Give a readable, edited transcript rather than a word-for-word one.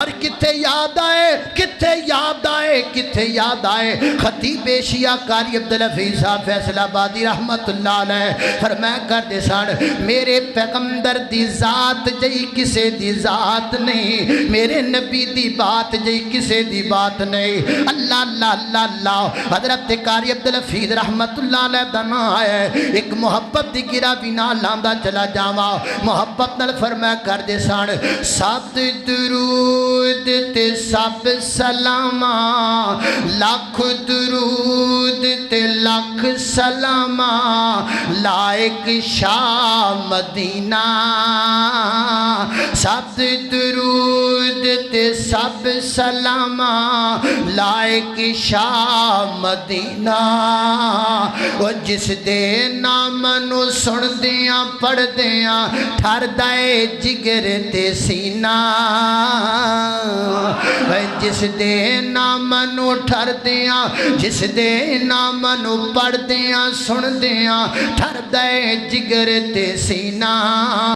اور کتھے یاد آئے کتھے یاد آئے کتھے یاد آئے خطیب شیعہ قاری عبدالحفیظ صاحب فیصل آبادی رحمت اللہ علیہ فرمایا کردے سن میرے پیغمبر دی ذات جئی کسے دی ذات نہیں، میرے نبی دی بات جئی کسے دی بات نہیں۔ اللہ اللہ اللہ اللہ حضرت قاری عبدالحفیظ رحمت اللہ علیہ دا نا ہے ایک محبت دی گرا بینا لاندا چلا جاوا محبت نال فرمایا کردے سن سب درود تے سب سلاما لاکھ درود تے لاکھ سلاما لائق شاہ مدینہ سب درود تے سب سلاما لائق شاہ مدینہ وہ جس دے نام نو سن دیاں پڑھ دیاں ٹھر دائے جگر تے سینہ جس دے نام نو ٹھر دیاں جس دے نام نو پڑھ دیاں سن دیاں ٹھر دائے جگر تے سینہ